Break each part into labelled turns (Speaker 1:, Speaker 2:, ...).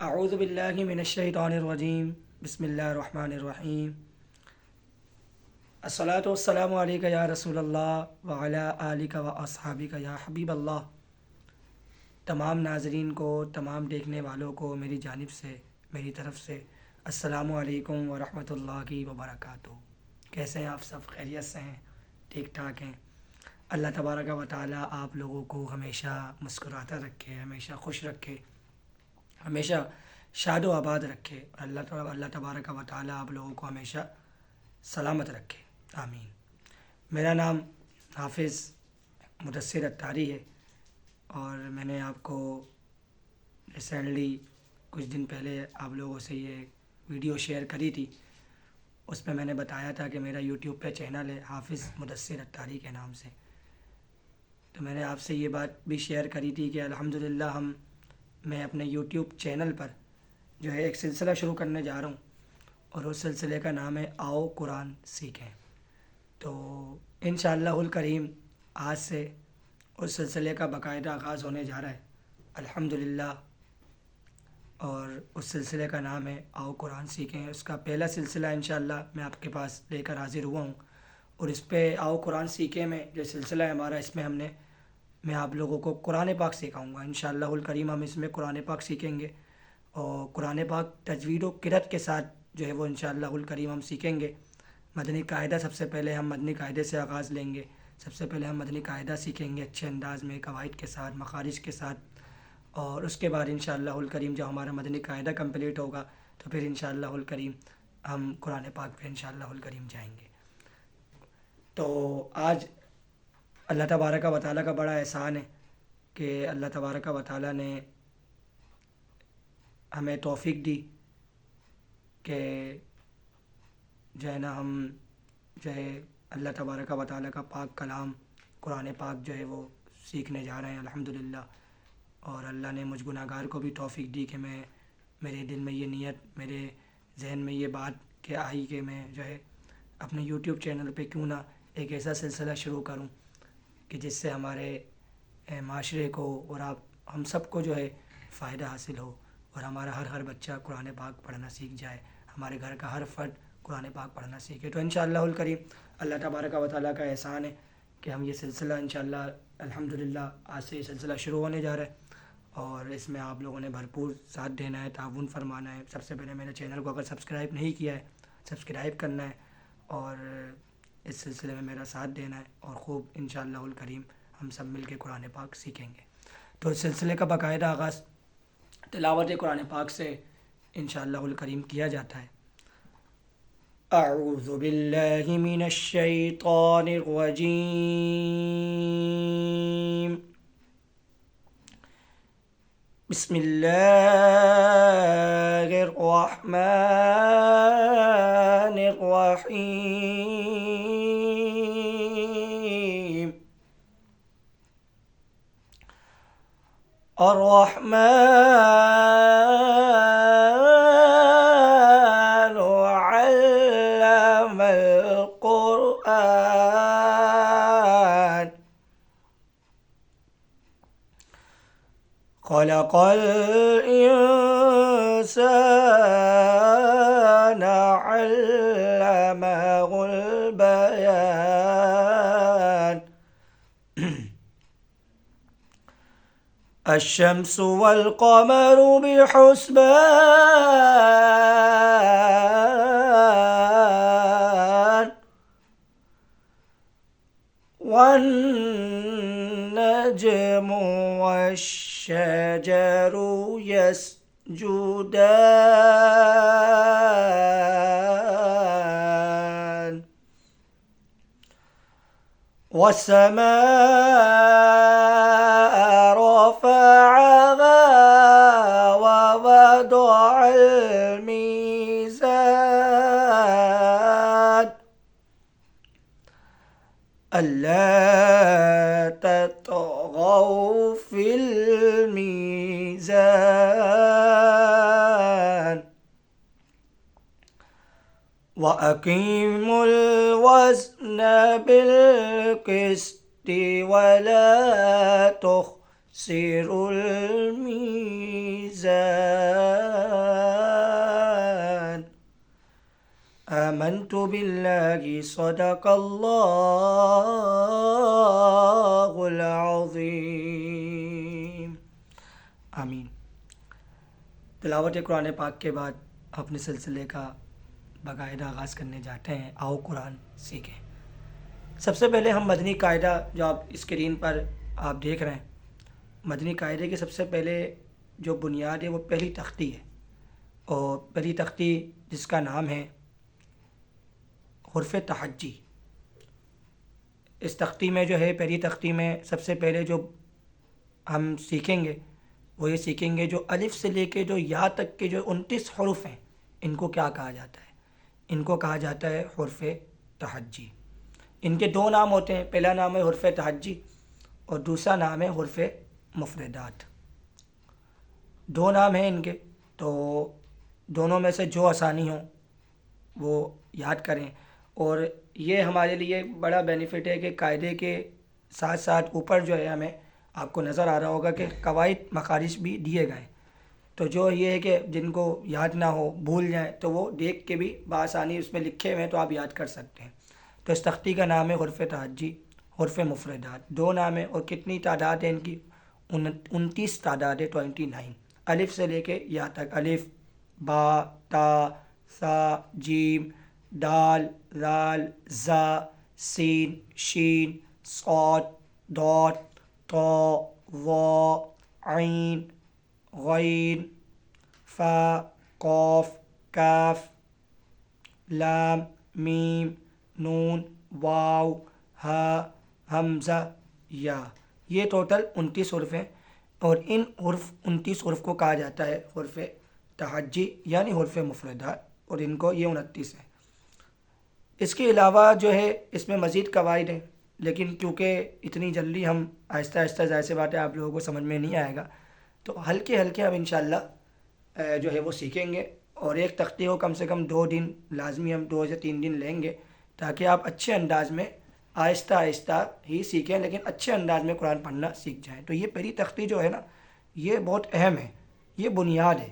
Speaker 1: اعوذ باللہ من الشیطان الرجیم بسم اللہ الرحمن الرحیم الصلاۃ والسلام علیک یا رسول اللہ وعلی آلک و اصحابک یا حبیب اللہ۔ تمام ناظرین کو، تمام دیکھنے والوں کو میری جانب سے، میری طرف سے السلام علیکم ورحمۃ اللہ وبرکاتہ۔ کیسے ہیں آپ سب؟ خیریت سے ہیں؟ ٹھیک ٹھاک ہیں؟ اللہ تبارک و تعالیٰ آپ لوگوں کو ہمیشہ مسکراتا رکھے، ہمیشہ خوش رکھے، ہمیشہ شاد و آباد رکھے، اور اللہ تبارک و تعالیٰ آپ لوگوں کو ہمیشہ سلامت رکھے، آمین۔ میرا نام حافظ مدثر اتاری ہے، اور میں نے آپ کو ریسنٹلی کچھ دن پہلے آپ لوگوں سے یہ ویڈیو شیئر کری تھی۔ اس میں نے بتایا تھا کہ میرا یوٹیوب پہ چینل ہے حافظ مدثر اتاری کے نام سے۔ تو میں نے آپ سے یہ بات بھی شیئر کری تھی کہ الحمدللہ میں اپنے یوٹیوب چینل پر جو ہے ایک سلسلہ شروع کرنے جا رہا ہوں، اور اس سلسلے کا نام ہے آؤ قرآن سیکھیں۔ تو انشاءاللہ الکریم آج سے اس سلسلے کا باقاعدہ آغاز ہونے جا رہا ہے، الحمدللہ۔ اور اس سلسلے کا نام ہے آؤ قرآن سیکھیں۔ اس کا پہلا سلسلہ انشاءاللہ میں آپ کے پاس لے کر حاضر ہوا ہوں، اور اس پہ آؤ قرآن سیکھیں میں جو سلسلہ ہے ہمارا، اس میں میں آپ لوگوں کو قرآن پاک سکھاؤں گا انشاءاللہ الکریم۔ ہم اس میں قرآن پاک سیکھیں گے، اور قرآن پاک تجوید و قرأت کے ساتھ جو ہے وہ انشاءاللہ الکریم ہم سیکھیں گے۔ مدنی قاعدہ سب سے پہلے ہم مدنی قاعدے سے آغاز لیں گے۔ سب سے پہلے ہم مدنی قاعدہ سیکھیں گے اچھے انداز میں، قواعد کے ساتھ، مخارج کے ساتھ، اور اس کے بعد انشاءاللہ الکریم جب ہمارا مدنی قاعدہ کمپلیٹ ہوگا تو پھر انشاءاللہ الکریم ہم قرآن پاک پہ انشاءاللہ الکریم جائیں گے۔ تو آج اللہ تبارک و تعالیٰ کا بڑا احسان ہے کہ اللہ تبارک و تعالیٰ نے ہمیں توفیق دی کہ جو ہے نا ہم جو ہے اللہ تبارک و تعالیٰ کا پاک کلام قرآن پاک جو ہے وہ سیکھنے جا رہے ہیں الحمدللہ۔ اور اللہ نے مجھ گناہگار کو بھی توفیق دی کہ میرے دل میں یہ نیت، میرے ذہن میں یہ بات کہ آئی کہ میں جو ہے اپنے یوٹیوب چینل پہ کیوں نہ ایک ایسا سلسلہ شروع کروں کہ جس سے ہمارے معاشرے کو اور ہم سب کو جو ہے فائدہ حاصل ہو، اور ہمارا ہر بچہ قرآن پاک پڑھنا سیکھ جائے، ہمارے گھر کا ہر فرد قرآن پاک پڑھنا سیکھے۔ تو انشاءاللہ الکریم اللہ تبارک و تعالیٰ کا احسان ہے کہ ہم یہ سلسلہ انشاءاللہ الحمدللہ آج سے یہ سلسلہ شروع ہونے جا رہا ہے، اور اس میں آپ لوگوں نے بھرپور ساتھ دینا ہے، تعاون فرمانا ہے۔ سب سے پہلے میرے چینل کو اگر سبسکرائب نہیں کیا ہے سبسکرائب کرنا ہے، اور اس سلسلے میں میرا ساتھ دینا ہے، اور خوب انشاءاللہ الکریم ہم سب مل کے قرآن پاک سیکھیں گے۔ تو اس سلسلے کا باقاعدہ آغاز تلاوت قرآن پاک سے انشاءاللہ الکریم کیا جاتا ہے۔ اعوذ باللہ من الشیطان الرجیم، بسم اللہ الرحمن الرحیم۔ الرحمن علم القرآن، خلق الإنسان علمه البيان، الشمس والقمر بحسبان، والنجم والشجر يسجدان، والسماء رفعها ووضع الميزان، ألا تطغوا في الميزان، وأقيموا الوزن بالقسط ولا تخسروا الميزان، آمنت باللہ صدق اللہ العظیم۔ آمین۔ تلاوت قرآن پاک کے بعد اپنے سلسلے کا باقاعدہ آغاز کرنے جاتے ہیں۔ آؤ قرآن سیکھیں۔ سب سے پہلے ہم مدنی قاعدہ جو آپ اسکرین پر آپ دیکھ رہے ہیں، مدنی قاعدے کی سب سے پہلے جو بنیاد ہے وہ پہلی تختی ہے، اور پہلی تختی جس کا نام ہے حرف تہجی۔ اس تختی میں جو ہے، پہلی تختی میں سب سے پہلے جو ہم سیکھیں گے وہ یہ سیکھیں گے جو الف سے لے کے جو یا تک کے جو 29 حروف ہیں، ان کو کیا کہا جاتا ہے؟ ان کو کہا جاتا ہے حرف تہجی۔ ان کے دو نام ہوتے ہیں، پہلا نام ہے حرف تہجی اور دوسرا نام ہے حرف مفردات۔ دو نام ہیں ان کے، تو دونوں میں سے جو آسانی ہو وہ یاد کریں۔ اور یہ ہمارے لیے بڑا بینیفٹ ہے کہ قاعدے کے ساتھ ساتھ اوپر جو ہے ہمیں آپ کو نظر آ رہا ہوگا کہ قواعد مخارج بھی دیے گئے ہیں، تو جو یہ ہے کہ جن کو یاد نہ ہو، بھول جائیں، تو وہ دیکھ کے بھی بآسانی اس میں لکھے ہوئے ہیں تو آپ یاد کر سکتے ہیں۔ تو اس تختی کا نام ہے حرف تہجی، حرف مفردات، دو نام ہے۔ اور کتنی تعداد ہے ان کی؟ 29 تعداد ہے، 29۔ الف سے لے کے یا تک، الف، با، تا، سا، جیم، دال، ذال، زا، سین، شین، صاد، ضاد، طا، ظا، عین، غین، فا، قاف، کاف، لام، میم، نون، واو، ہا، حمزہ، یا۔ یہ ٹوٹل 29 حرف ہیں، اور ان 29 حرف کو کہا جاتا ہے حرف تہجی یعنی حرف مفردات، اور ان کو یہ 29 ہیں۔ اس کے علاوہ جو ہے اس میں مزید قواعد ہیں، لیکن کیونکہ اتنی جلدی ہم آہستہ آہستہ، ظاہر سی بات ہے آپ لوگوں کو سمجھ میں نہیں آئے گا، تو ہلکے ہلکے ہم انشاءاللہ جو ہے وہ سیکھیں گے۔ اور ایک تختی کو کم سے کم 2 دن لازمی، ہم 2 سے 3 دن لیں گے، تاکہ آپ اچھے انداز میں آہستہ آہستہ ہی سیکھیں، لیکن اچھے انداز میں قرآن پڑھنا سیکھ جائیں۔ تو یہ پہلی تختی جو ہے نا، یہ بہت اہم ہے، یہ بنیاد ہے۔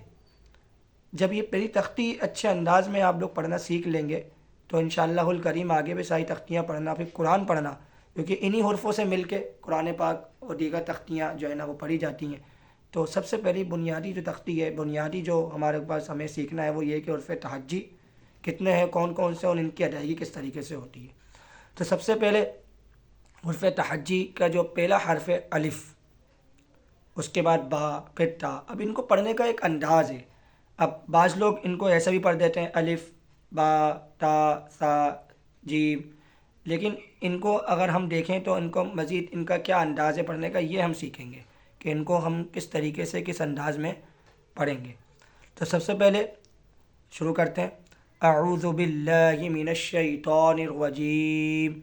Speaker 1: جب یہ پہلی تختی اچھے انداز میں آپ لوگ پڑھنا سیکھ لیں گے تو انشاءاللہ الکریم آگے بھی ساری تختیاں پڑھنا، پھر قرآن پڑھنا، کیونکہ انہی حرفوں سے مل کے قرآن پاک اور دیگر تختیاں جو ہے نا وہ پڑھی جاتی ہیں۔ تو سب سے پہلی بنیادی جو تختی ہے، بنیادی جو ہمارے پاس ہمیں سیکھنا ہے وہ یہ ہے کہ حرف تہجی کتنے ہیں، کون کون سے، اور ان کی ادائیگی کس طریقے سے ہوتی ہے۔ تو سب سے پہلے حرف تہجی کا جو پہلا حرف ہے الف، اس کے بعد با، پھر تا۔ اب ان کو پڑھنے کا ایک انداز ہے۔ اب بعض لوگ ان کو ایسے بھی پڑھ دیتے ہیں، الف، با، تا، سا، جیم، لیکن ان کو اگر ہم دیکھیں تو ان کو مزید ان کا کیا انداز ہے پڑھنے کا، یہ ہم سیکھیں گے کہ ان کو ہم کس طریقے سے، کس انداز میں پڑھیں گے۔ تو سب سے پہلے شروع کرتے ہیں۔ اعوذ باللہ من الشیطان الرجیم،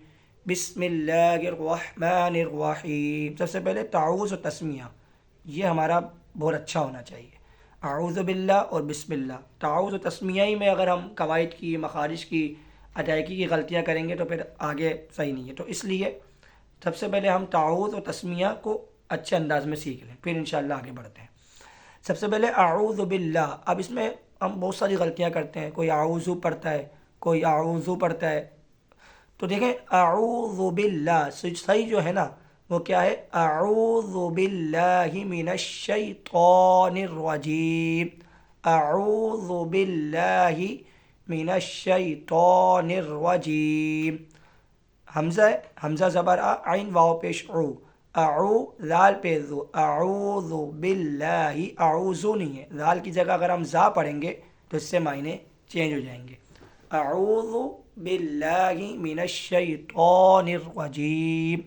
Speaker 1: بسم اللہ الرحمن الرحیم۔ سب سے پہلے تعوذ و تسمیہ، یہ ہمارا بہت اچھا ہونا چاہیے۔ اعوذ باللہ اور بسم اللہ، تعوذ و تسمیہ ہی میں اگر ہم قواعد کی، مخارج کی، ادائیگی کی غلطیاں کریں گے تو پھر آگے صحیح نہیں ہے۔ تو اس لیے سب سے پہلے ہم تعوذ و تسمیہ کو اچھے انداز میں سیکھ لیں، پھر انشاءاللہ آگے بڑھتے ہیں۔ سب سے پہلے اعوذ باللہ۔ اب اس میں ہم بہت ساری غلطیاں کرتے ہیں، کوئی اعوذ پڑھتا ہے، کوئی اعوذ پڑھتا ہے۔ تو دیکھیں اعوذ باللہ صحیح جو ہے نا وہ کیا ہے؟ اعوذ باللہ من الشیطان الرجیم، اعوذ باللہ من الشیطان الرجیم۔ حمزہ ہے، حمزہ زبر آ، عین واو پیش عو، اعو، ذال پیش ذو، اعوذ باللہ، اعوذ نہیں ہے، ذال کی جگہ اگر ہم زا پڑھیں گے تو اس سے معنی چینج ہو جائیں گے۔ اعوذ باللہ من الشیطان الرجیم،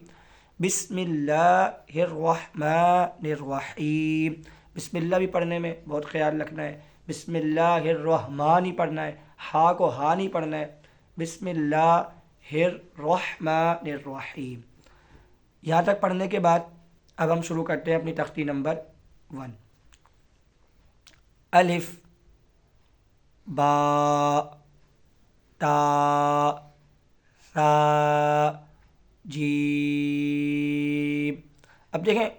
Speaker 1: بسم اللہ الرحمن الرحیم۔ بسم اللہ بھی پڑھنے میں بہت خیال رکھنا ہے، بسم اللہ الرحمن ہی پڑھنا ہے، ہا کو ہا نہیں پڑھنا ہے، بسم اللہ الرحمن الرحیم۔ یہاں تک پڑھنے کے بعد اب ہم شروع کرتے ہیں اپنی تختی نمبر 1۔ الف، با، تا، سا، جیم۔ اب دیکھیں،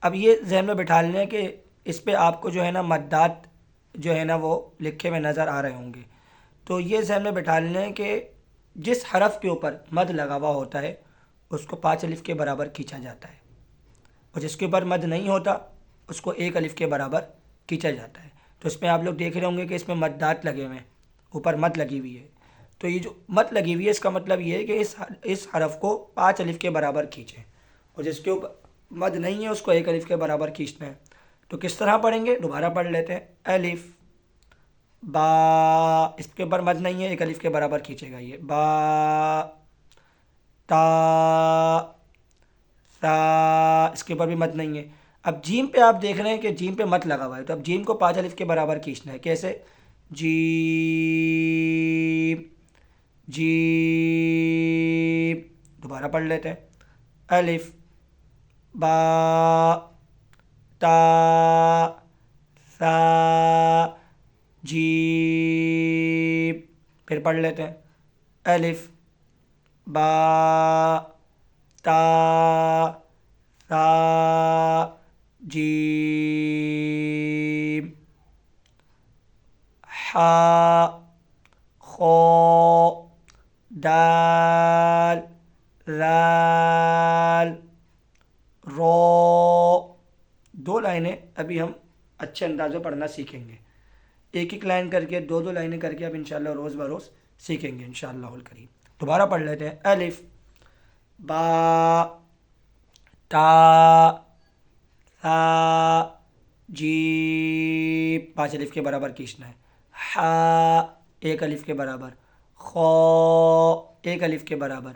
Speaker 1: اب یہ ذہن میں بٹھا لیں کہ اس پہ آپ کو جو ہے نا مدات جو ہے نا وہ لکھے ہوئے نظر آ رہے ہوں گے۔ تو یہ ذہن میں بٹھا لینا ہے کہ جس حرف کے اوپر مد لگا ہوا ہوتا ہے اس کو 5 الف کے برابر کھینچا جاتا ہے، اور جس کے اوپر مد نہیں ہوتا اس کو 1 الف کے برابر کھینچا جاتا ہے۔ تو اس میں آپ لوگ دیکھ رہے ہوں گے کہ اس میں مدات لگے ہوئے ہیں، اوپر مد لگی ہوئی ہے۔ تو یہ جو مد لگی ہوئی ہے اس کا مطلب یہ ہے کہ اس حرف کو 5 الف کے برابر کھینچیں، اور جس کے اوپر مد نہیں ہے اس کو 1 الف کے برابر کھینچنا ہے۔ تو کس طرح پڑھیں گے؟ دوبارہ پڑھ لیتے ہیں۔ الف با، اس کے اوپر مد نہیں ہے، 1 الف کے برابر کھینچے گا یہ۔ با تا سا، اس کے اوپر بھی مد نہیں ہے۔ اب جیم پہ آپ دیکھ رہے ہیں کہ جیم پہ مد لگا ہوا ہے، تو اب جیم کو 5 الف کے برابر کھینچنا ہے۔ کیسے؟ جیم جیم، دوبارہ پڑھ لیتے ہیں۔ الف با تا سا جیم، پھر پڑھ لیتے ہیں۔ الف با تا سا جیم، حا خو دال رال رو۔ 2 لائنیں ابھی ہم اچھے انداز میں پڑھنا سیکھیں گے، ایک ایک لائن کر کے 2 لائنیں کر کے اب انشاءاللہ روز بروز سیکھیں گے انشاءاللہ الکریم۔ دوبارہ پڑھ لیتے ہیں۔ الف با تا سا جیم، 5 الف کے برابر کھینچنا ہے۔ حا 1 الف کے برابر، خو 1 الف کے برابر،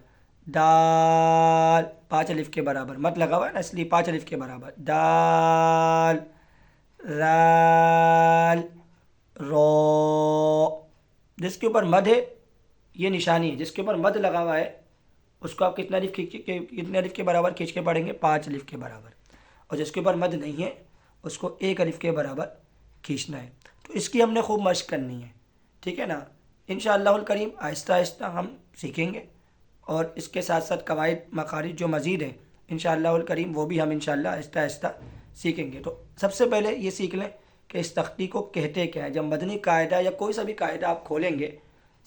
Speaker 1: دال 5 الف کے برابر، مت لگا ہوا ہے نا اس لیے 5 الف کے برابر، دال رال رو۔ جس کے اوپر مد ہے یہ نشانی ہے، جس کے اوپر مد لگا ہوا ہے اس کو آپ کتنے الف کے برابر کھینچ کے پڑھیں گے؟ 5 الف کے برابر، اور جس کے اوپر مد نہیں ہے اس کو 1 الف کے برابر کھینچنا ہے۔ تو اس کی ہم نے خوب مشق کرنی ہے، ٹھیک ہے نا؟ انشاءاللہ الکریم آہستہ آہستہ ہم سیکھیں گے، اور اس کے ساتھ ساتھ قواعد مخارج جو مزید ہیں انشاءاللہ الکریم وہ بھی ہم انشاءاللہ آہستہ آہستہ سیکھیں گے۔ تو سب سے پہلے یہ سیکھ لیں کہ اس تختی کو کہتے کیا ہے۔ جب مدنی قاعدہ یا کوئی سا بھی قاعدہ آپ کھولیں گے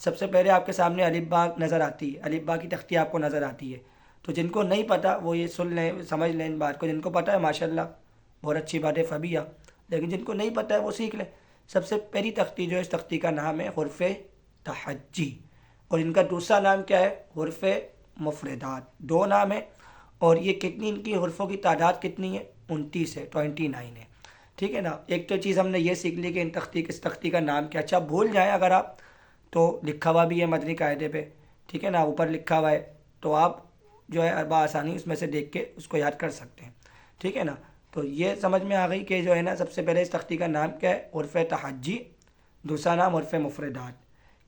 Speaker 1: سب سے پہلے آپ کے سامنے الف با نظر آتی ہے، الف با کی تختی آپ کو نظر آتی ہے۔ تو جن کو نہیں پتہ وہ یہ سن لیں، سمجھ لیں ان بات کو، جن کو پتہ ہے ماشاءاللہ بہت اچھی بات ہے فبیہ، لیکن جن کو نہیں پتہ ہے وہ سیکھ لیں۔ سب سے پہلی تختی جو ہے اس تختی کا نام ہے حرف تحجی، اور ان کا دوسرا نام کیا ہے؟ حرف مفردات۔ 2 نام ہیں، اور یہ کتنی ان کی حرفوں کی تعداد کتنی ہے؟ 29 ہے، 29 ہے، ٹھیک ہے نا؟ ایک تو چیز ہم نے یہ سیکھ لی کہ اس تختی کا نام کیا۔ اچھا بھول جائیں اگر آپ تو لکھا ہوا بھی ہے مدنی قاعدے پہ، ٹھیک ہے نا؟ اوپر لکھا ہوا ہے تو آپ جو ہے بآسانی اس میں سے دیکھ کے اس کو یاد کر سکتے ہیں، ٹھیک ہے نا؟ تو یہ سمجھ میں آ گئی کہ جو ہے نا سب سے پہلے اس تختی کا نام کیا ہے؟ حرف تحجی، دوسرا نام حرف مفردات۔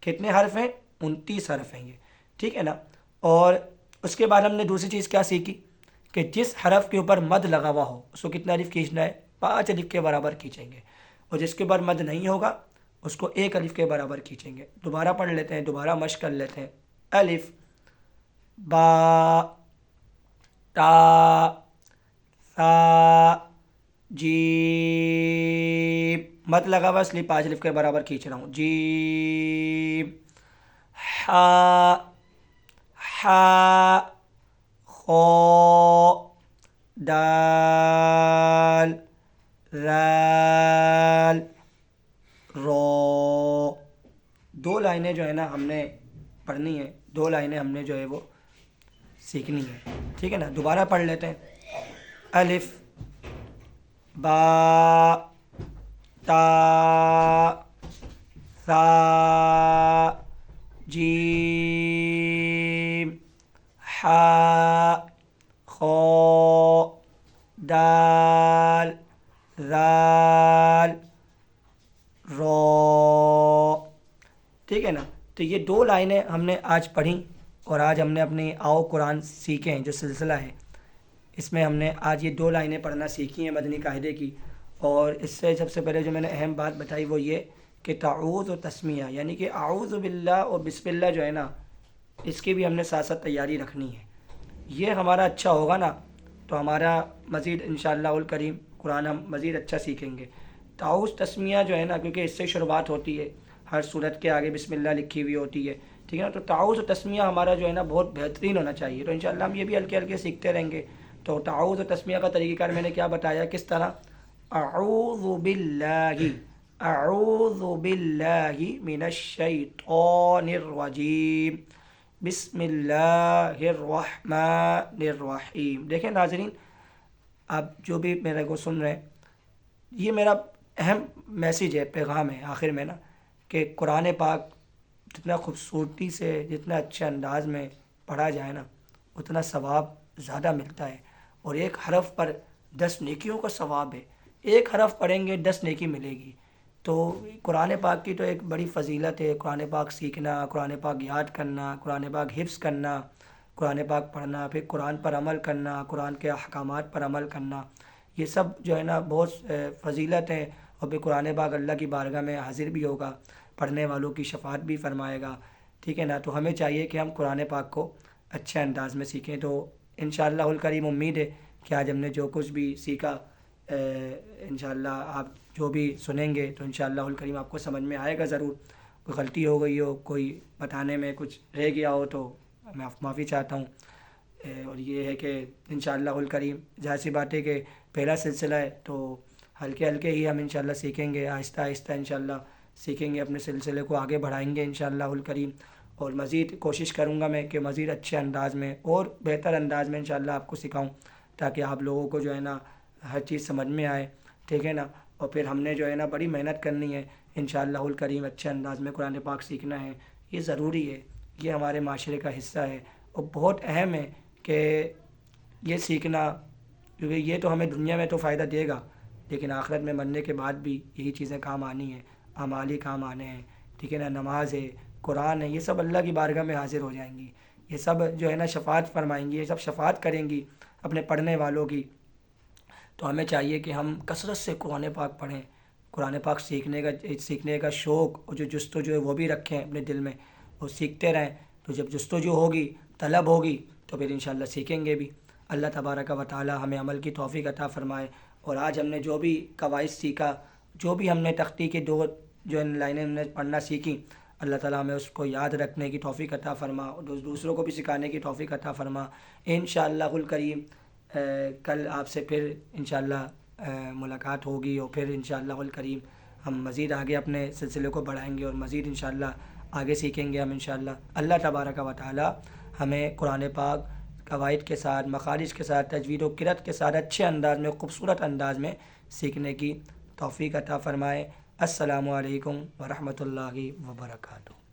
Speaker 1: کتنے حرف ہیں؟ 29 حرف ہیں یہ، ٹھیک ہے نا؟ اور اس کے بعد ہم نے دوسری چیز کیا سیکھی کہ جس حرف کے اوپر مد لگا ہوا ہو اس کو کتنا الف کھینچنا ہے؟ 5 الف کے برابر کھینچیں گے، اور جس کے اوپر مد نہیں ہوگا اس کو 1 الف کے برابر کھینچیں گے۔ دوبارہ پڑھ لیتے ہیں، دوبارہ مشق کر لیتے ہیں۔ الف با تا سا جیم، مد لگا ہوا اس لیے 5 الف کے برابر کھینچ رہا ہوں۔ جیم حا حا خو دال رال رو۔ 2 لائنیں جو ہے نا ہم نے پڑھنی ہے، 2 لائنیں ہم نے جو ہے وہ سیکھنی ہے، ٹھیک ہے نا؟ دوبارہ پڑھ لیتے ہیں۔ الف با تا سا جیم حا خو دال رال رو، ٹھیک ہے نا؟ تو یہ 2 لائنیں ہم نے آج پڑھیں، اور آج ہم نے اپنے آؤ قرآن سیکھے ہیں جو سلسلہ ہے، اس میں ہم نے آج یہ 2 لائنیں پڑھنا سیکھی ہیں مدنی قاعدے کی۔ اور اس سے سب سے پہلے جو میں نے اہم بات بتائی وہ یہ کہ تعوذ و تسمیہ، یعنی کہ اعوذ باللہ اور بسم اللہ جو ہے نا اس کی بھی ہم نے ساتھ ساتھ تیاری رکھنی ہے۔ یہ ہمارا اچھا ہوگا نا تو ہمارا مزید انشاءاللہ الکریم قرآن ہم مزید اچھا سیکھیں گے۔ تعوذ تسمیہ جو ہے نا کیونکہ اس سے شروعات ہوتی ہے، ہر صورت کے آگے بسم اللہ لکھی ہوئی ہوتی ہے، ٹھیک ہے نا. تو تعوذ و تسمیہ ہمارا جو ہے نا بہت بہترین ہونا چاہیے. تو انشاءاللہ ہم یہ بھی ہلکے ہلکے سیکھتے رہیں گے. تو تعوذ و تسمیہ کا طریقہ کار میں نے کیا بتایا کس طرح. اعوذ باللہ، اعوذ باللہ من الشیطان الرجیم، بسم اللہ الرحمن الرحیم. دیکھیں ناظرین، آپ جو بھی میرے کو سن رہے ہیں، یہ میرا اہم میسیج ہے، پیغام ہے آخر میں نا، کہ قرآن پاک جتنا خوبصورتی سے، جتنا اچھے انداز میں پڑھا جائے نا، اتنا ثواب زیادہ ملتا ہے. اور ایک حرف پر 10 نیکیوں کا ثواب ہے. ایک حرف پڑھیں گے 10 نیکی ملے گی. تو قرآن پاک کی تو ایک بڑی فضیلت ہے. قرآن پاک سیکھنا، قرآن پاک یاد کرنا، قرآن پاک حفظ کرنا، قرآن پاک پڑھنا، پھر قرآن پر عمل کرنا، قرآن کے احکامات پر عمل کرنا، یہ سب جو ہے نا بہت فضیلت ہے. اور پھر قرآن پاک اللہ کی بارگاہ میں حاضر بھی ہوگا، پڑھنے والوں کی شفاعت بھی فرمائے گا، ٹھیک ہے نا. تو ہمیں چاہیے کہ ہم قرآن پاک کو اچھے انداز میں سیکھیں. تو انشاءاللہ الکریم امید ہے کہ آج ہم نے جو کچھ بھی سیکھا، انشاءاللہ آپ جو بھی سنیں گے تو انشاءاللہ الکریم آپ کو سمجھ میں آئے گا ضرور. کوئی غلطی ہو گئی ہو، کوئی بتانے میں کچھ رہ گیا ہو تو میں معافی چاہتا ہوں. اور یہ ہے کہ انشاءاللہ الکریم ظاہر سی بات ہے کہ پہلا سلسلہ ہے، تو ہلکے ہلکے ہی ہم انشاءاللہ سیکھیں گے، آہستہ آہستہ انشاءاللہ سیکھیں گے، اپنے سلسلے کو آگے بڑھائیں گے انشاءاللہ الکریم. اور مزید کوشش کروں گا میں کہ مزید اچھے انداز میں اور بہتر انداز میں انشاءاللہ آپ کو سکھاؤں، تاکہ آپ لوگوں کو جو ہے نا ہر چیز سمجھ میں آئے، ٹھیک ہے نا. اور پھر ہم نے جو ہے نا بڑی محنت کرنی ہے انشاءاللہ الکریم. اچھے انداز میں قرآن پاک سیکھنا ہے، یہ ضروری ہے، یہ ہمارے معاشرے کا حصہ ہے اور بہت اہم ہے کہ یہ سیکھنا، کیونکہ یہ تو ہمیں دنیا میں تو فائدہ دے گا، لیکن آخرت میں مرنے کے بعد بھی یہی چیزیں کام آنی ہیں، اعمال ہی کام آنے ہیں، ٹھیک ہے نا. نماز ہے، قرآن ہے، یہ سب اللہ کی بارگاہ میں حاضر ہو جائیں گی. یہ سب جو ہے نا شفاعت فرمائیں گی، یہ سب شفاعت کریں گی اپنے پڑھنے والوں کی. تو ہمیں چاہیے کہ ہم کثرت سے قرآن پاک پڑھیں، قرآن پاک سیکھنے کا شوق اور جو جستجو ہے وہ بھی رکھیں اپنے دل میں، اور سیکھتے رہیں. تو جب جستجو ہوگی، طلب ہوگی، تو پھر انشاءاللہ سیکھیں گے بھی. اللہ تبارک و تعالی ہمیں عمل کی توفیق عطا فرمائے. اور آج ہم نے جو بھی قواعد سیکھا، جو بھی ہم نے تختی کے دو جو لائنیں ہم نے پڑھنا سیکھی، اللہ تعالیٰ ہمیں اس کو یاد رکھنے کی توفیق عطا فرما اور دوسروں کو بھی سکھانے کی توفیق عطا فرما. انشاءاللہ الکریم کل آپ سے پھر انشاءاللہ ملاقات ہوگی، اور پھر انشاءاللہ الکریم ہم مزید آگے اپنے سلسلے کو بڑھائیں گے اور مزید انشاءاللہ آگے سیکھیں گے ہم انشاءاللہ. اللہ تبارک و تعالی ہمیں قرآن پاک قواعد کے ساتھ، مخارج کے ساتھ، تجوید و قرأت کے ساتھ اچھے انداز میں، خوبصورت انداز میں سیکھنے کی توفیق عطا فرمائے. السلام علیکم ورحمۃ اللہ وبرکاتہ.